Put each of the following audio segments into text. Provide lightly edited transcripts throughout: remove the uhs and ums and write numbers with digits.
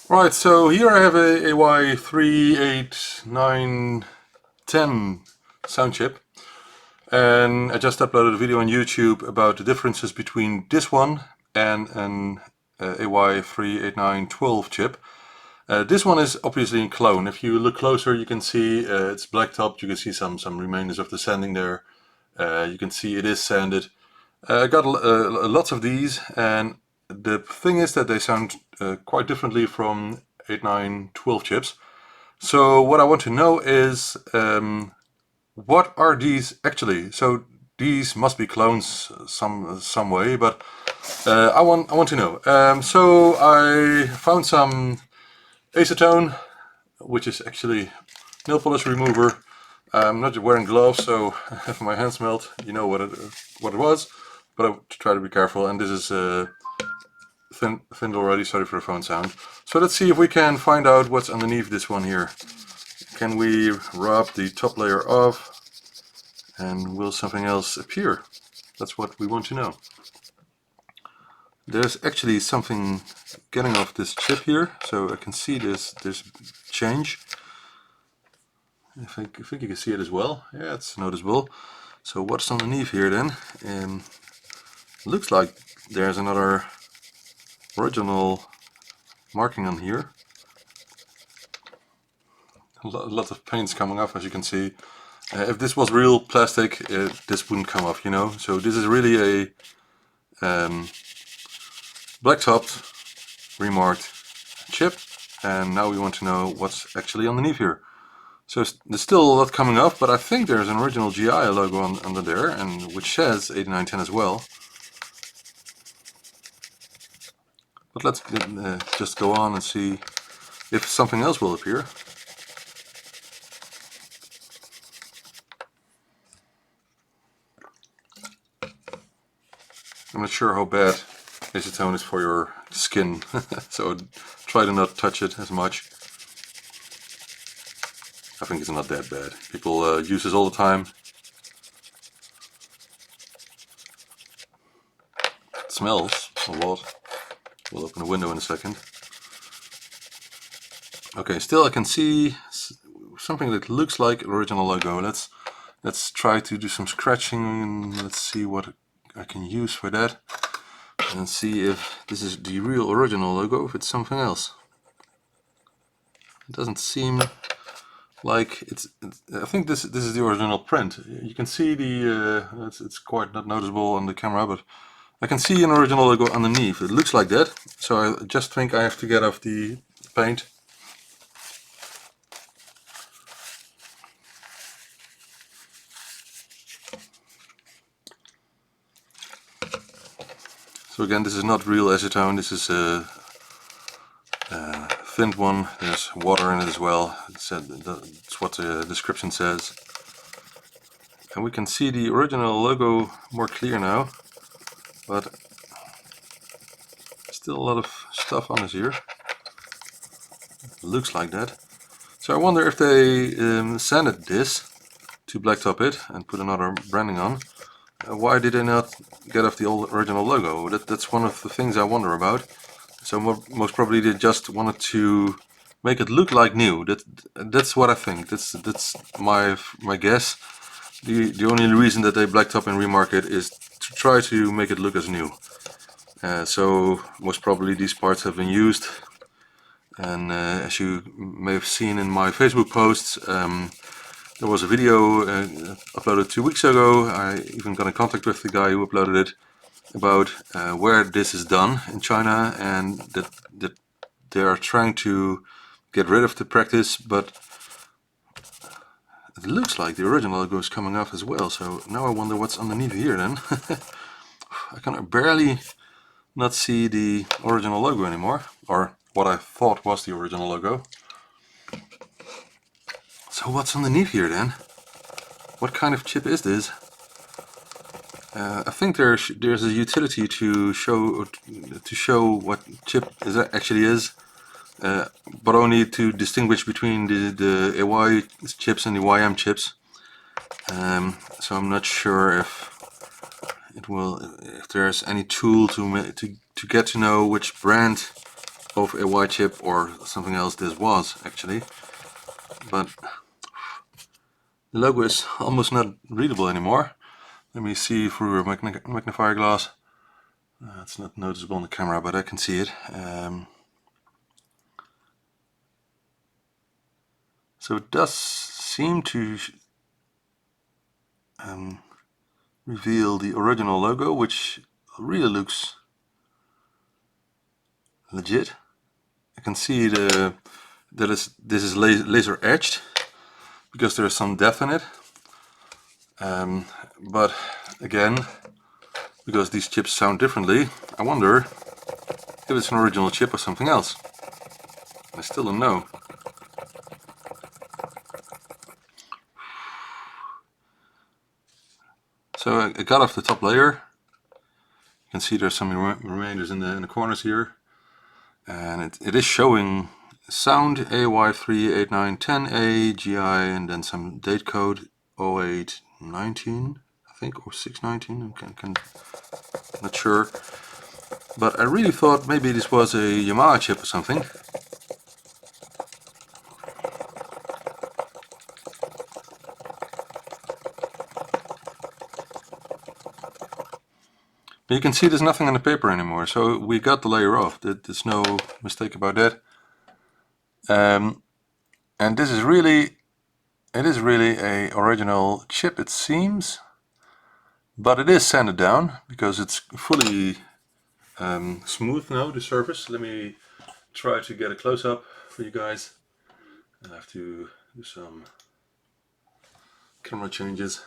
Right, so here I have a AY-3-8910 sound chip, and I just uploaded a video on YouTube about the differences between this one and an AY-3-8912 chip. This one is obviously in clone. If you look closer, you can see it's black topped. You can see some remainders of the sanding there. You can see it is sanded. I got lots of these, and the thing is that they sound quite differently from 8912 chips. So what I want to know is what are these actually? So these must be clones some way, but I want to know. So I found some acetone, which is actually nail polish remover. I'm not wearing gloves, so if my hands melt, you know what it was. But I try to be careful. And this is thinned already. Sorry for the phone sound. So let's see if we can find out what's underneath this one here. Can we rub the top layer off, and will something else appear? That's what we want to know. There's actually something getting off this chip here, so I can see this change. I think you can see it as well. Yeah, it's noticeable. So what's underneath here then? Looks like there's another original marking on here. A lot of paint's coming off, as you can see. If this was real plastic, this wouldn't come off, you know. So this is really a black topped, remarked chip, and now we want to know what's actually underneath here. So there's still a lot coming off, but I think there's an original GI logo under there, and which says 8910 as well. But let's just go on and see if something else will appear. I'm not sure how bad acetone is for your skin, so try to not touch it as much. I think it's not that bad. People use this all the time. It smells a lot. We'll open the window in a second. Okay, still I can see something that looks like an original logo. Let's try to do some scratching, and let's see what I can use for that, and see if this is the real original logo, if it's something else. It doesn't seem like I think this is the original print. You can see it's quite not noticeable on the camera, but I can see an original logo underneath. It looks like that, so I just think I have to get off the paint. So again, this is not real acetone. This is a thinned one. There's water in it as well. That's what the description says. And we can see the original logo more clear now, but still a lot of stuff on this here. Looks like that. So I wonder if they sanded this to blacktop it and put another branding on. Why did they not get off the old original logo? That's one of the things I wonder about. So most probably they just wanted to make it look like new. That's what I think. That's my guess. The only reason that they blacktop and remark it is to try to make it look as new. So most probably these parts have been used. And as you may have seen in my Facebook posts, there was a video uploaded 2 weeks ago. I even got in contact with the guy who uploaded it about where this is done in China, and that they are trying to get rid of the practice, but it looks like the original logo is coming off as well. So now I wonder what's underneath here then. I can barely not see the original logo anymore, or what I thought was the original logo. So what's underneath here then? What kind of chip is this? I think there's a utility to show what chip actually is, but only to distinguish between the AY chips and the YM chips. So I'm not sure if there's any tool to get to know which brand of a AY chip or something else this was actually, but the logo is almost not readable anymore. Let me see through a magnifier glass. It's not noticeable on the camera, but I can see it. So it does seem to reveal the original logo, which really looks legit. I can see this is laser etched because there's some depth in it. But again, because these chips sound differently, I wonder if it's an original chip or something else. I still don't know. So I got off the top layer. You can see there's some remainders in the corners here, and it is showing sound AY-3-8910 GI, and then some date code 0819, I think, or 619. I'm not sure. But I really thought maybe this was a Yamaha chip or something. But you can see there's nothing on the paper anymore, so we got the layer off. There's no mistake about that. And this is really, it is really a original chip, it seems, but it is sanded down because it's fully smooth now, the surface. Let me try to get a close-up for you guys. I have to do some camera changes.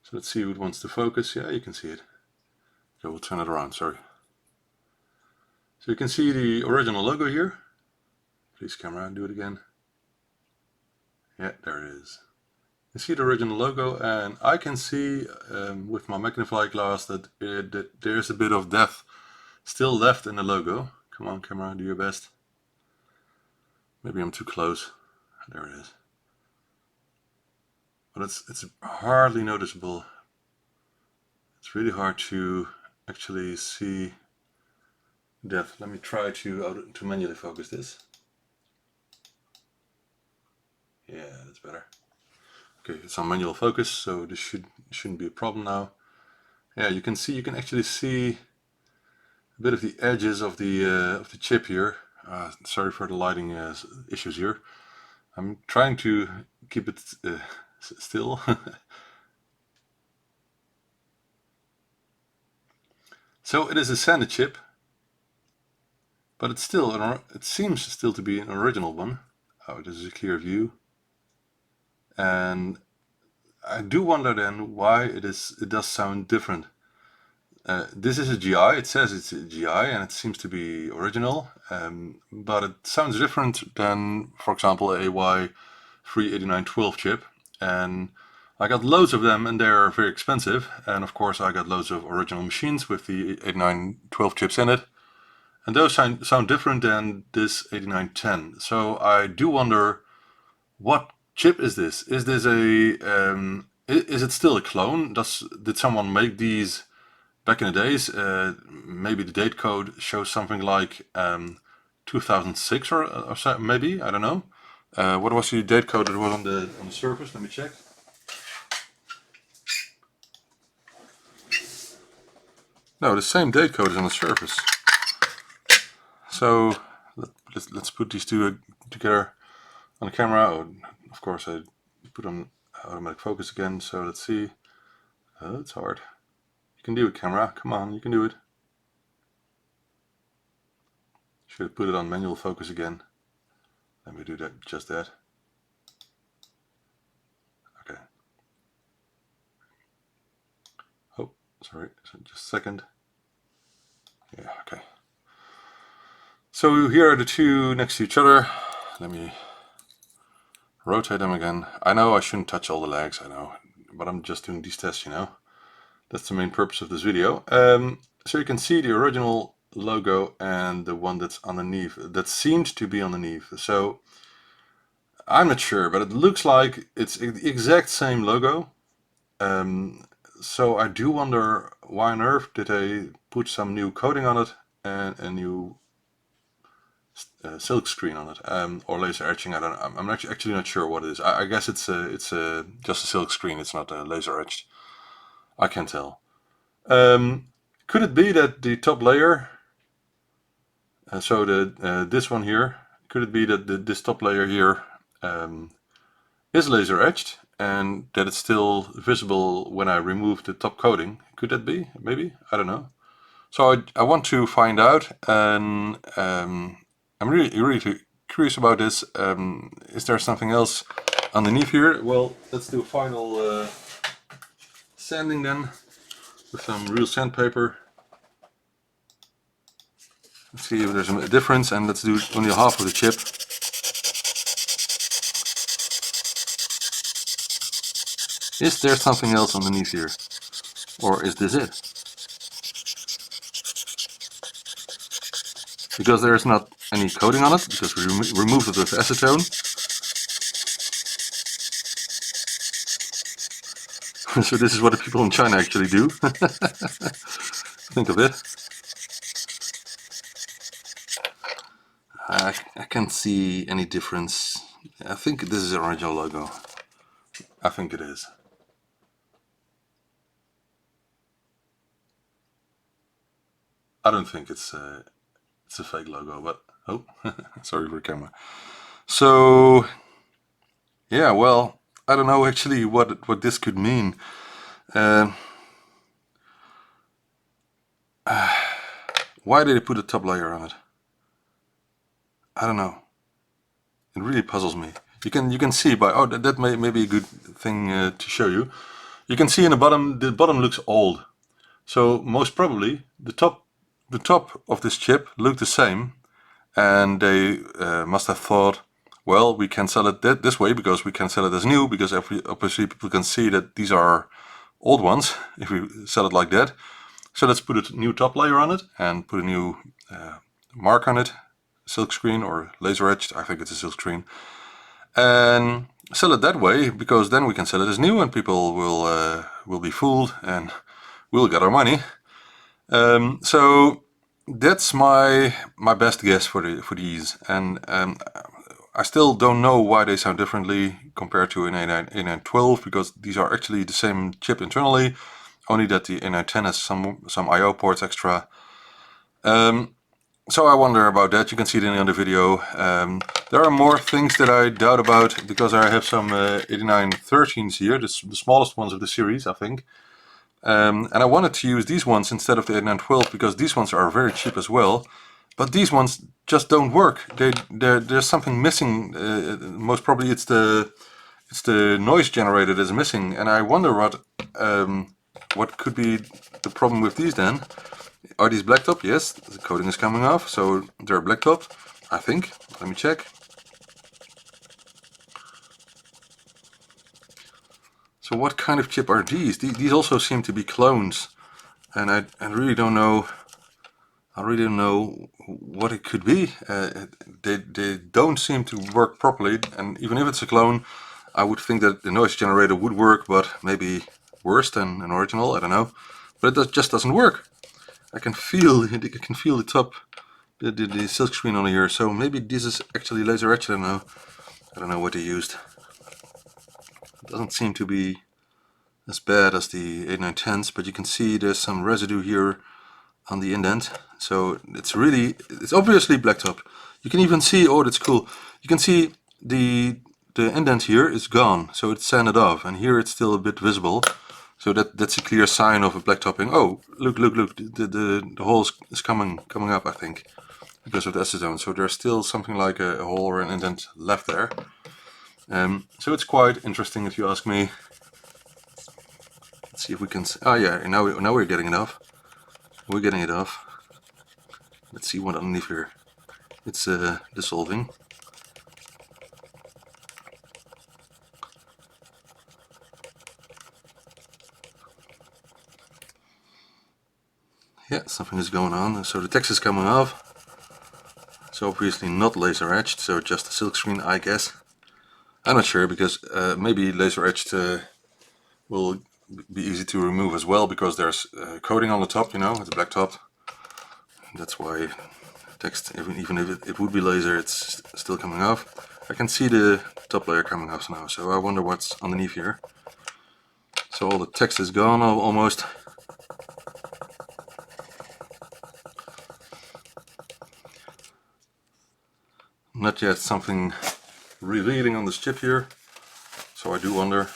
So let's see who it wants to focus. Yeah, you can see it. Okay, we'll turn it around, sorry. So you can see the original logo here. Please camera, do it again. Yeah, there it is. You see the original logo, and I can see with my magnifying glass that there's a bit of depth still left in the logo. Come on, camera, do your best. Maybe I'm too close. There it is. But it's hardly noticeable. It's really hard to actually see depth. Let me try to manually focus this. Yeah, that's better. Okay, it's on manual focus, so this shouldn't be a problem now. Yeah, you can actually see a bit of the edges of the chip here. Sorry for the lighting issues here. I'm trying to keep it still. So it is a sanded chip, but it seems still to be an original one. Oh, this is a clear view. And I do wonder then why it does sound different. This is a GI, it says it's a GI, and it seems to be original, but it sounds different than, for example, a AY-3-8910 chip. And I got loads of them, and they're very expensive. And of course I got loads of original machines with the 8912 chips in it. And those sound different than this 8910. So I do wonder, what chip is this? Is this is it still a clone? Did someone make these back in the days? Maybe the date code shows something like 2006 or so, maybe, I don't know. What was the date code that was on the surface? Let me check. No, the same date code is on the surface. So let's put these two together on the camera. Oh, of course I put on automatic focus again, so let's see. Oh, it's hard. You can do it, camera. Come on, you can do it. Should have put it on manual focus again. Let me do that, just that. Okay. Oh, sorry, just a second. Yeah, okay. So here are the two next to each other. Let me rotate them again. I know I shouldn't touch all the legs, I know, but I'm just doing these tests, you know. That's the main purpose of this video. So you can see the original logo and the one that's underneath, that seemed to be underneath. So I'm not sure, but it looks like it's the exact same logo. So I do wonder, why on earth did they put some new coating on it and a new silk screen on it, or laser etching. I don't know. I'm actually not sure what it is. I guess it's just a silk screen. It's not laser etched. I can't tell. Could it be that the top layer, so this one here, could it be that this top layer here is laser etched and that it's still visible when I remove the top coating? Could that be? Maybe? I don't know. So I want to find out, and I'm really curious about this. Is there something else underneath here? Well, let's do a final sanding then with some real sandpaper. Let's see if there's a difference, and let's do only half of the chip. Is there something else underneath here? Or is this it? Because there's not any coating on it, because we removed it with acetone. So this is what the people in China actually do. Think of it. I can't see any difference. I think this is the original logo. I think it is. I don't think it's a fake logo, but oh, sorry for the camera. So yeah, well, I don't know actually what this could mean. Why did they put a top layer on it? I don't know. It really puzzles me. You can see by that may be a good thing to show you. You can see in the bottom looks old. So most probably the top of this chip looked the same, and they must have thought, well, we can sell it this way because we can sell it as new, because obviously people can see that these are old ones if we sell it like that. So let's put a new top layer on it and put a new mark on it, silk screen or laser etched. I think it's a silk screen, and sell it that way, because then we can sell it as new and people will be fooled and we'll get our money. So that's my best guess for these, and I still don't know why they sound differently compared to an A912, because these are actually the same chip internally, only that the A910 has some I/O ports extra. So I wonder about that. You can see it in the other video. There are more things that I doubt about, because I have some 8913s here, the smallest ones of the series, I think. And I wanted to use these ones instead of the 8912, because these ones are very cheap as well. But these ones just don't work. There's something missing. Most probably it's the noise generator that's missing. And I wonder what could be the problem with these then. Are these blacktop? Yes, the coating is coming off, so they're blacktop, I think. Let me check. So what kind of chip are these? These also seem to be clones, and I really don't know. I really don't know what it could be. They don't seem to work properly, and even if it's a clone, I would think that the noise generator would work, but maybe worse than an original. I don't know, but it just doesn't work. I can feel the top, the silk screen on here. So maybe this is actually laser etched. I don't know what they used. It doesn't seem to be as bad as the 8910s, but you can see there's some residue here on the indent. So it's obviously blacktop. You can even see, oh, that's cool. You can see the indent here is gone, so it's sanded off, and here it's still a bit visible. So that's a clear sign of a blacktopping. Oh, look! The hole is coming up, I think, because of the acetone. So there's still something like a hole or an indent left there. So it's quite interesting, if you ask me. Let's see if we can. Oh yeah, now we're getting it off. We're getting it off. Let's see what underneath here. It's dissolving. Yeah, something is going on. So the text is coming off. It's obviously not laser etched, so just a silk screen, I guess. I'm not sure, because maybe laser etched will be easy to remove as well, because there's coating on the top, you know, it's black top. That's why text, even if it would be laser, it's still coming off. I can see the top layer coming off now, so I wonder what's underneath here. So all the text is gone almost. Not yet something revealing on this chip here, so I do wonder.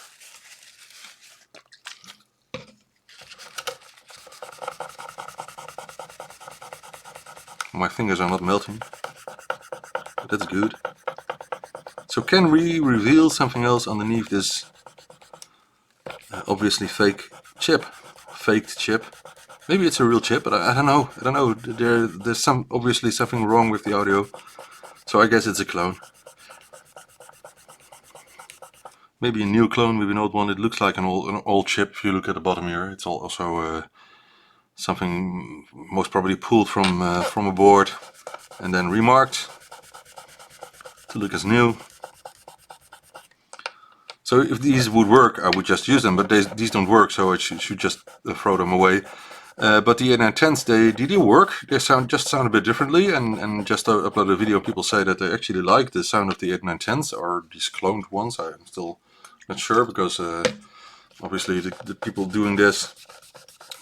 My fingers are not melting, but that's good. So can we reveal something else underneath this obviously faked chip? Maybe it's a real chip, but I don't know. I don't know. There's obviously something wrong with the audio, so I guess it's a clone. Maybe a new clone, maybe an old one. It looks like an old chip. If you look at the bottom here, it's also something most probably pulled from a board and then remarked to look as new. So if these would work, I would just use them, but these don't work, so I should just throw them away. But the AY-3-8910s, they do work. They just sound a bit differently, and just uploaded a video. People say that they actually like the sound of the AY-3-8910s, or these cloned ones. I'm still not sure, because obviously the people doing this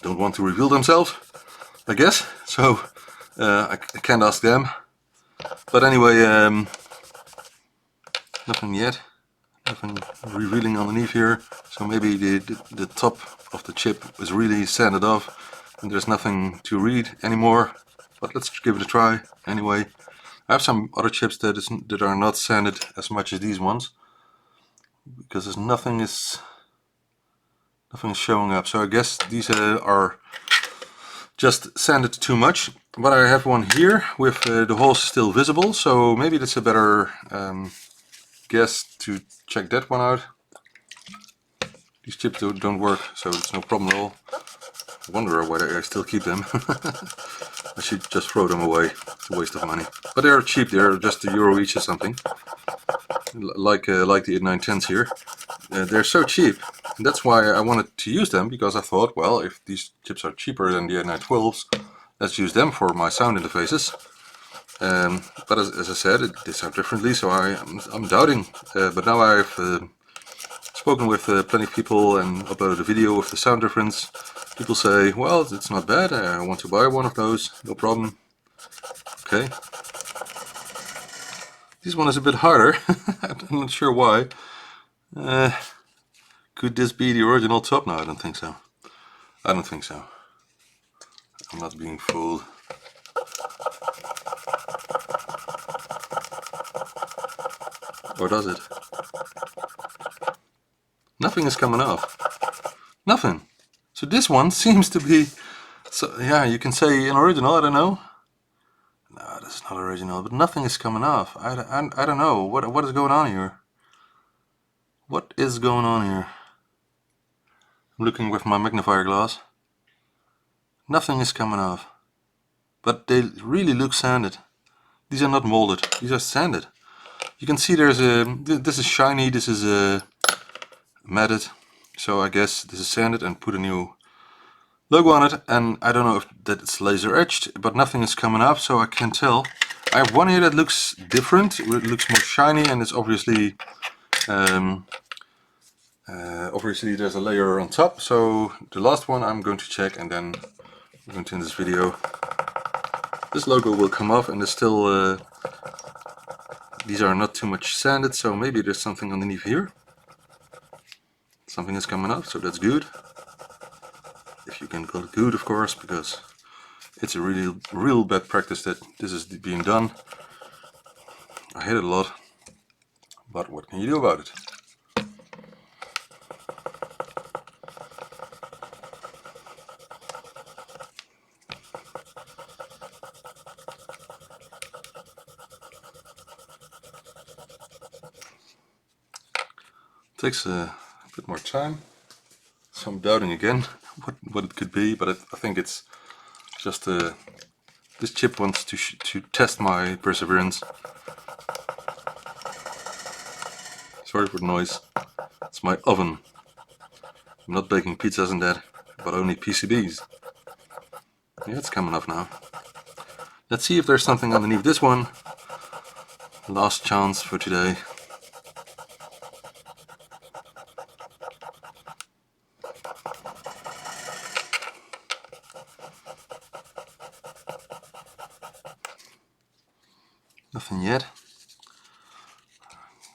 don't want to reveal themselves, I guess. So I can't ask them. But anyway, nothing yet. Nothing revealing underneath here. So maybe the top of the chip is really sanded off and there's nothing to read anymore. But let's give it a try anyway. I have some other chips that are not sanded as much as these ones, because there's nothing is showing up. So I guess these are just sanded too much. But I have one here with the holes still visible, so maybe that's a better guess to check that one out. These chips don't work, so it's no problem at all. I wonder why I still keep them. I should just throw them away. It's a waste of money. But they're cheap. They're just €1 each or something. Like the AY-3-8910s here. They're so cheap. And that's why I wanted to use them, because I thought, well, if these chips are cheaper than the AY-912s, let's use them for my sound interfaces. But as I said, they sound differently, so I'm doubting. But now I've spoken with plenty of people and uploaded a video with the sound difference. People say, well, it's not bad, I want to buy one of those, no problem. Okay. This one is a bit harder. I'm not sure why. Could this be the original top? No, I don't think so. I don't think so. I'm not being fooled. Or does it? Nothing is coming off. Nothing. So this one seems to be, so yeah, you can say an original, I don't know. No, this is not original, but nothing is coming off. I don't know. What is going on here? What is going on here? I'm looking with my magnifier glass. Nothing is coming off. But they really look sanded. These are not molded, these are sanded. You can see there's this is shiny, this is matted. So I guess this is sanded and put a new logo on it, and I don't know if that's laser etched, but nothing is coming up, so I can't tell. I have one here that looks different. It looks more shiny, and it's obviously obviously there's a layer on top. So the last one I'm going to check, and then I'm going to end this video. This logo will come off, and there's still these are not too much sanded, so maybe there's something underneath here. Something is coming up, so that's good. If you can call it good, of course, because it's a real bad practice that this is being done. I hate it a lot, but what can you do about it? Takes a bit more time, so I'm doubting again what it could be, but I think it's just this chip wants to test my perseverance. Sorry for the noise. It's my oven. I'm not baking pizzas and that, but only PCBs. Yeah, it's coming off now. Let's see if there's something underneath this one. Last chance for today. Nothing yet.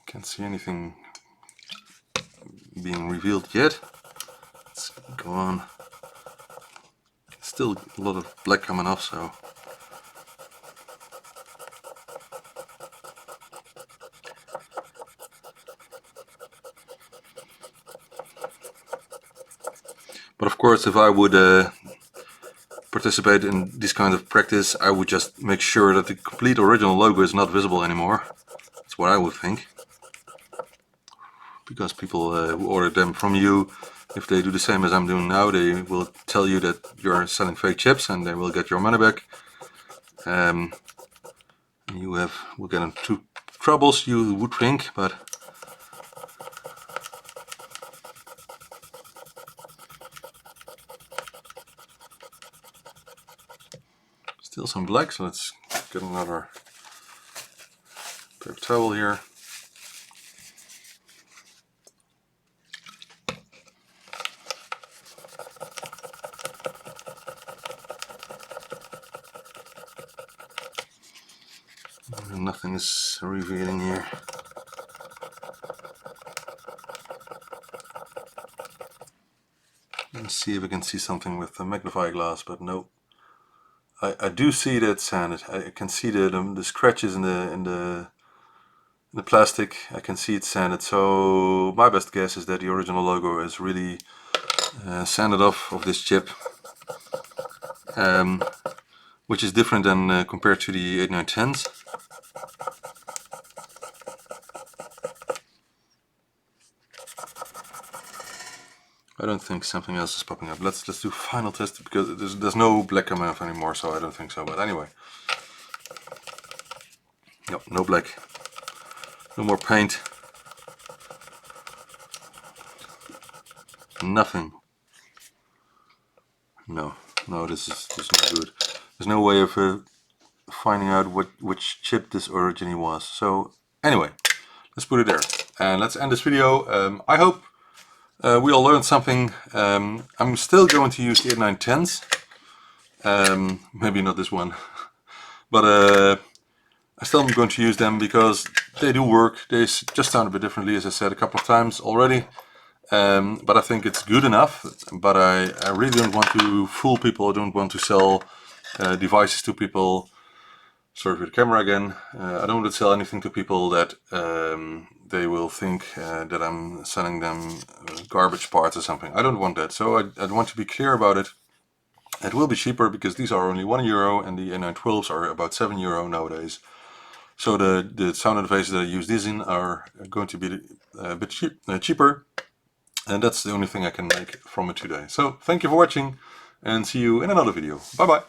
Can't see anything being revealed yet. Let's go on. Still a lot of black coming off, so but of course, if I would participate in this kind of practice, I would just make sure that the complete original logo is not visible anymore. That's what I would think. Because people who order them from you, if they do the same as I'm doing now, they will tell you that you're selling fake chips and they will get your money back. You will get into troubles, you would think, but still some black, so let's get another paper towel here. Nothing is revealing here. Let's see if we can see something with a magnifying glass, but no. I do see that sanded. I can see the scratches in the plastic. I can see it sanded. So my best guess is that the original logo is really sanded off of this chip, which is different than compared to the 8910s. I don't think something else is popping up. Let's do a final test, because there's no black coming off anymore, so I don't think so. But anyway, no black, no more paint, nothing. No, this is not good. There's no way of finding out which chip this originally was. So anyway, let's put it there and let's end this video. I hope we all learned something. I'm still going to use the 8910s. Maybe not this one, but I still am going to use them because they do work. They just sound a bit differently, as I said a couple of times already. But I think it's good enough. But I really don't want to fool people. I don't want to sell devices to people. Sorry for the camera again. I don't want to sell anything to people that they will think that I'm selling them garbage parts or something. I don't want that. So I want to be clear about it. It will be cheaper because these are only €1 and the A912s are about €7 nowadays. So the sound interfaces that I use these in are going to be a bit cheaper. And that's the only thing I can make from it today. So thank you for watching and see you in another video. Bye bye.